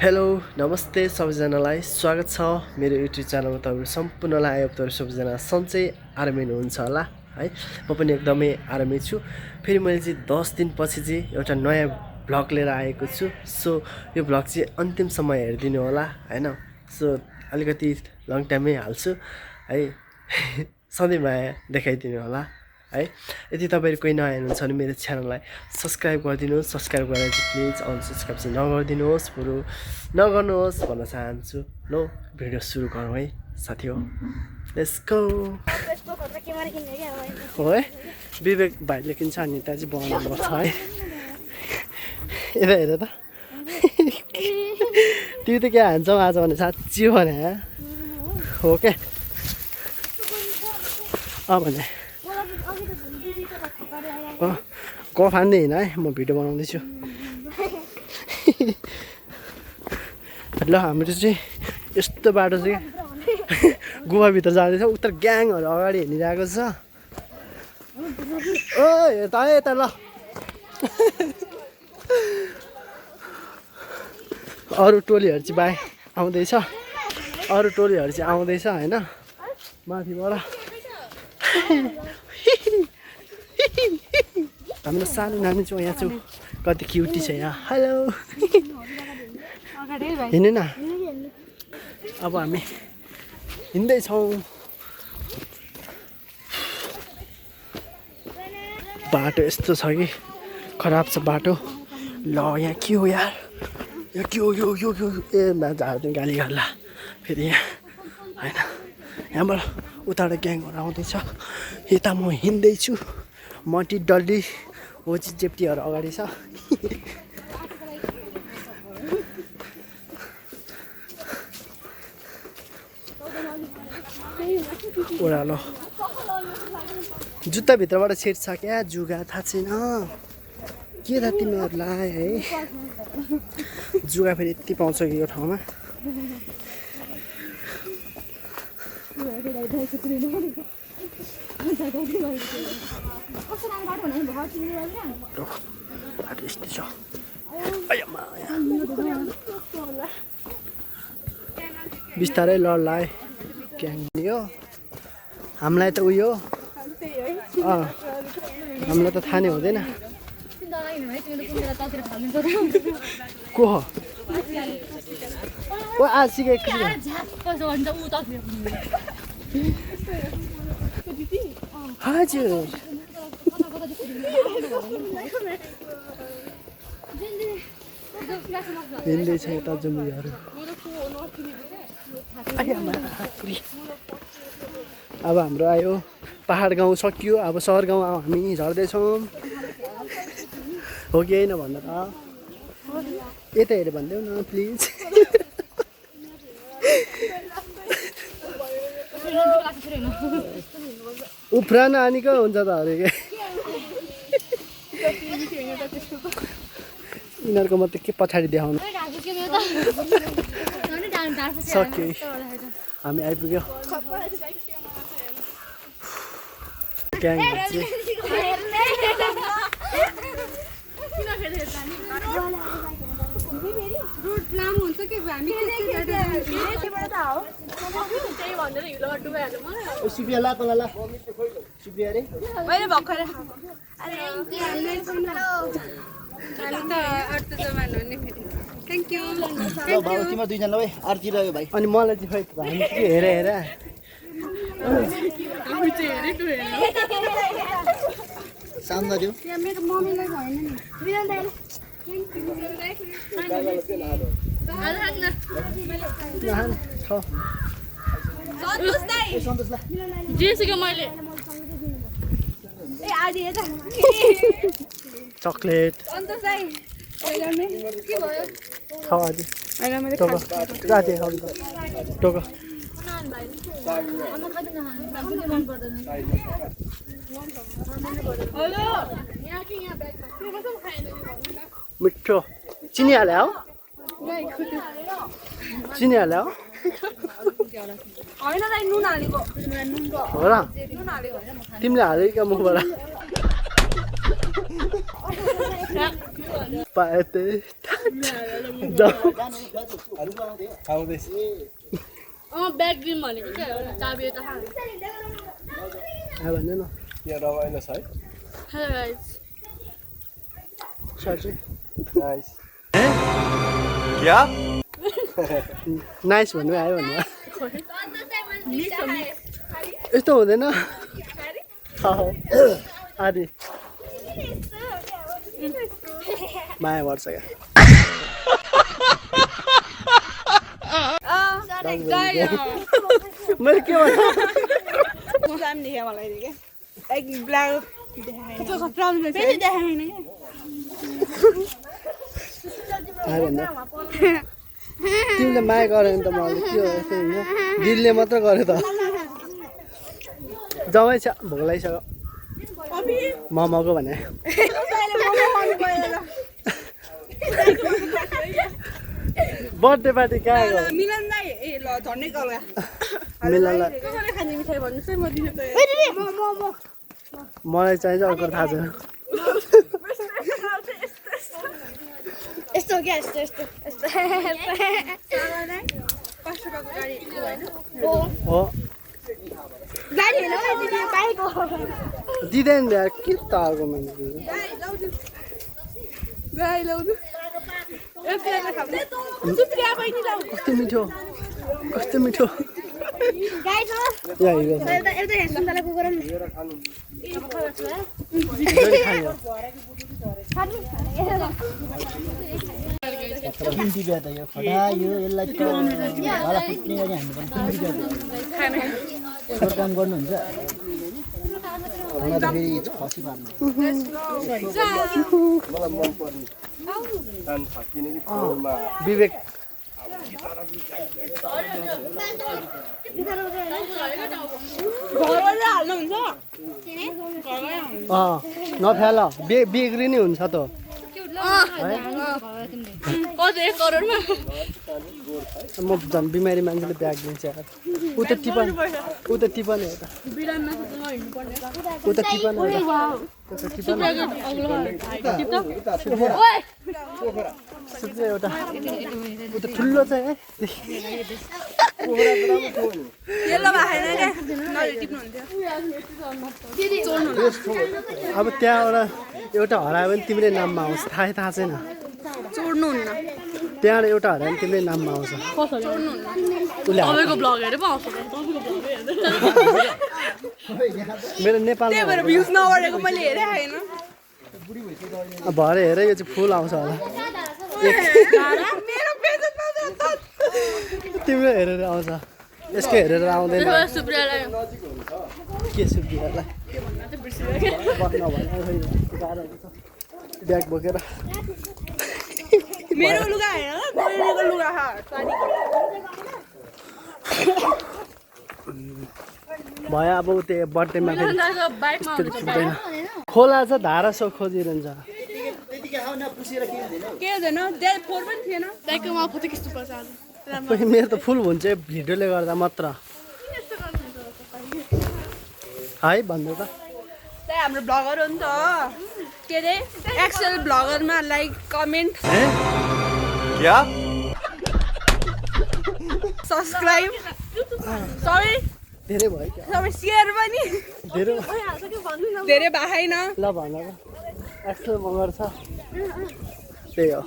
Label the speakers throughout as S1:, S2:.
S1: hello नमस्ते सबैजनालाई स्वागत छ मेरो युट्युब च्यानलमा तपाईहरु सम्पूर्णलाई आयो तपाईहरु सबैजना सन्चै आरामै हुनुहुन्छ होला है म पनि एकदमै आरामै छु फेरि मैले चाहिँ 10 दिन पछि चाहिँ एउटा नयाँ भ्लग लिएर आएको छु सो यो भ्लग चाहिँ अन्तिमसम्म हेरिदिनु होला हैन सो अलिकति लङ टाइममै हाल्छु है सधैँ माया देखाइदिनु होला है यदि तपाईहरु कोही नयाँ हुनुहुन्छ भने मेरो च्यानललाई सब्स्क्राइब गरिदिनुहोस् सब्स्क्राइब गरेर चाहिँ प्लिज अनसब्स्क्राइब चाहिँ नगर्दिनुहोस् बरु नगर्नुहोस् भन्न चाहन्छु लो भिडियो सुरु गरौँ है साथी हो लेट्स गो हो है विवेक भाइले किन्छ अनि त्यहाँ चाहिँ बनाउनु पर्छ है यता हेर त तिमी त क्या हान्छौ आज भने साँच्ची भने हो क्या भने कफ हान्दै होइन है म भिडियो बनाउँदैछु ल हाम्रो चाहिँ यस्तो बाटो चाहिँ गुफाभित्र जाँदैछ उता ग्याङहरू अगाडि हिँडिरहेको छ ओ यता यता ल अरू टोलीहरू चाहिँ बाई आउँदैछ अरू टोलीहरू चाहिँ आउँदैछ होइन माथिबाट हाम्रो सानो नानी चाहिँ यहाँ चाहिँ कति क्युटी छ यहाँ हेलो हिँड्नु न अब हामी हिँड्दैछौँ बाटो यस्तो छ कि खराब छ बाटो ल यहाँ के हो यार यहाँ के हो यो ए झार्दै गाली गर्ला फेरि यहाँ होइन यहाँबाट उताबाट ग्याङहरू आउँदैछ यता म हिँड्दैछु मटी डल्ली होची चेप्टीहरू अगाडि छ ओह्रालो जुत्ताभित्रबाट छेड्छ क्या जुगा थाहा छैन के त तिमीहरूलाई है जुगा फेरि यति पाउँछ कि यो ठाउँमा यस्तो छ बिस्तारै लड्ला है क्याङ्नी हो हामीलाई त उयो हामीलाई त थाहा नै हुँदैन को हो ओ आज सिकेको हजुर हिँड्दैछ यता जमुरीहरू अब हाम्रो आयो पहाड गाउँ सकियो अब सहर गाउँ हामी झर्दैछौँ हो कि होइन भन्दा त यता हेरेर भनिदेऊ न प्लिज उफ्रा नानीको हुन्छ त अरे के यिनीहरूको मात्रै के पछाडि देखाउनु सक्यो हामी आइपुग्यो सुप्रिया ला तँलाई ला सुप्रिया अरे मैले भर्खर तिम्रो दुईजनालाई आरती रह्यो भाइ अनि मलाई चाहिँ खै हामी के हेर सामना दियो चकलेट मिठो चिनी हाल्यो हो चिनी हाल्यो हो र तिमीले हाल्यो क्या मुखबाट पाए आउँदैछ
S2: ब्याग ड्रिम भनेको के हो चाबी त खानु
S1: भन्नु न यहाँ रमाइलो छ है
S2: हेलो गाइस
S1: सर चाहिँ नाइस
S3: क्या
S1: नाइस भन्नु आयो भन्नु यस्तो हुँदैन आदि माया गर्छ क्या मैले के तिमीले माया गर्यो भने त मलाई के हो यस्तो हुन्छ दिलले मात्र गर्यो त जमै छ भोक लागिसक्यो मोमोको भने बर्थडे पार्टी कहाँ गयो मलाई चाहिन्छ अर्को थाहा छैन
S2: यस्तो क्या यस्तो यस्तो यस्तो
S1: हो दिँदैन यार के त अर्को मान्छे कस्तो मिठो कस्तो मिठो
S4: काम गर्नुहुन्छ खसी पार्नु
S1: विवेक नफ्याल बिग्रिने हुन्छ त म झन् बिमारी मान्छेले ब्याग दिन्छ ऊ त टिपन हो त ऊ त टिपन एउटा ऊ त ठुलो चाहिँ है अब त्यहाँबाट एउटा हरायो भने तिमीले नाममा आउँछ थाहा छैन
S2: चोड्नुहुन्न
S1: त्यहाँबाट एउटा हरायो भने तिमीले नाममा आउँछ
S2: तपाईँको ब्लग हेरेर पो आउँछ
S1: मेरो नेपालमा भरे हेरे यो चाहिँ फुल आउँछ होला तिम्रो हेरेर आउँछ यसको हेरेर आउँदैन के सुप्रियालाई ब्याग बोकेर
S5: मेरो लुगा हैन बहिनीको लुगा
S1: भयो अब त्यो बर्थडेमा छुट्दैन खोला छ धारा सो खोजिरहन्छ
S5: के हुँदैन डेल 4 पनि थिएन
S2: दाइकोमा फोटो खिच्नु पर्छ आज
S1: मेरो त फुल हुन्छ भिडियोले गर्दा मात्र है भन्नु त
S5: त्यही हाम्रो ब्लगर हो नि त के रे एक्सेल ब्लगरमा लाइक कमेन्ट
S3: क्या
S5: सब्स्क्राइब सबै
S1: धेरै भयो क्या
S5: सबै सेयर पनि
S1: धेरै
S5: धेरै भएन
S1: ल भन एक्सल मगर छ त्यही हो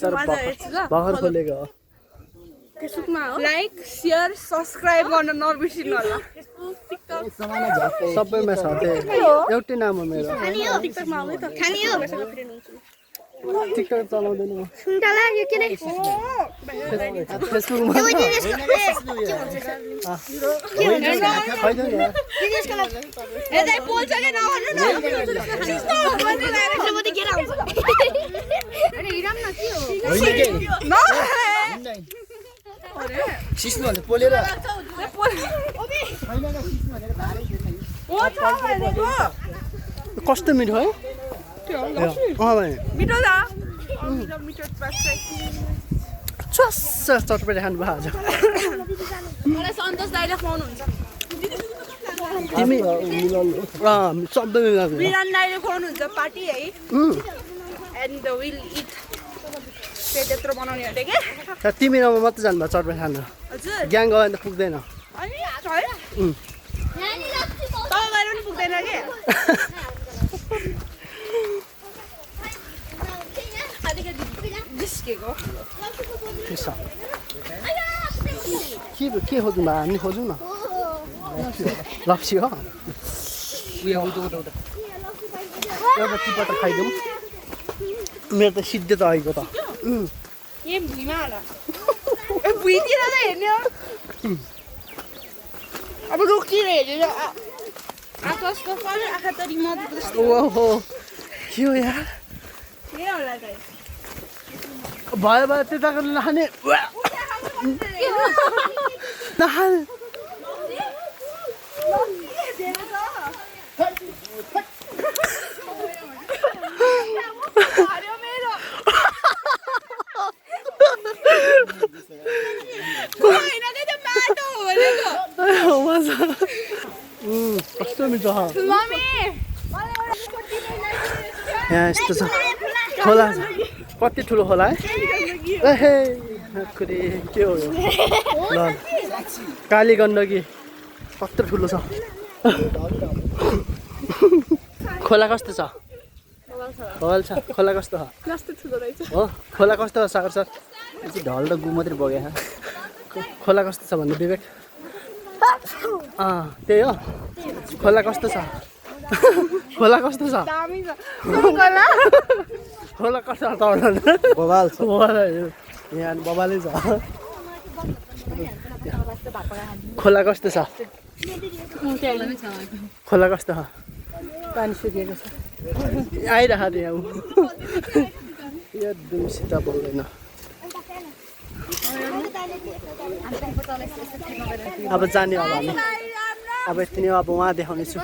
S1: तर भर्खर खोलेको हो
S2: फेसबुकमा हो
S5: लाइक सेयर सब्स्क्राइब गर्न नबिर्सिनु होला
S1: सबैमा छ त्यही एउटै नाम हो मेरो
S2: टिकटकमा आउने त खानी हो
S1: टिकटक चलाउँदैन म
S2: सुन्तला यो के रे
S1: फेसबुकमा
S5: यतै बोल्छ के नभन्नु न सिस्तो भन्नु लाग्यो
S2: म त के आउँछ अरे हिराम न के हो
S5: न
S4: सिस्नु भने पोलेर
S5: ओ छ भनेको
S1: कस्तो मिठो है भाइ
S5: मिठो छ मिठो पास्छ
S1: चस्स चटपटे खानु भयो आज
S5: मलाई सन्तोष दाइले खुवाउनु हुन्छ
S1: तिमी सबै मिलाएको
S5: बिरान दाइले खुवाउनु हुन्छ पार्टी है एन्ड विल इट त्यही त्यत्रो बनाउने अरे के
S1: तिमी र म मात्रै जानुभयो चटपट खान
S5: हजुर
S1: ग्याङ गयो भने त पुग्दैन
S5: अनि है तल गएर पनि पुग्दैन के जिस्केको
S1: के खोज्नु भयो हामी खोजौँ न लप्सी हो एउटा टिपट खाइदिउँ मेरो त सिद्धे त आएको त
S5: ए भुइँमा होला ए भुइँतिर त हेर्ने हो अब रोकिएर हेरेर आकाशको फल आँखा तरी मत
S1: ओहो के हो यार
S5: के होला त
S1: भयो भयो त्यताको नखाने नखाने कस्तो मिठो छ यहाँ यस्तो छ खोला छ कति ठुलो खोला है ए के हो यो ल काली गण्डकी कत्रो ठुलो छ खोला कस्तो छ ढल छ खोला कस्तो छ
S5: कस्तो ठुलो रहेछ
S1: हो खोला कस्तो छ सागर सर
S4: ढल र गु मात्रै बग्यो
S1: खोला कस्तो छ भन्नु विवेक त्यही हो खोला कस्तो छ खोला कस्तो छ
S5: दामी छ खोला
S1: खोला कस्तो छ
S4: बबाल छ
S1: यहाँ बबालै छ खोला कस्तो छ खोला कस्तो छ
S2: पानी सुकेको छ
S1: आइरह यहाँ एकदमसित बोल्दैन अब जाने अब हामी अब यति नै अब उहाँ देखाउनेछु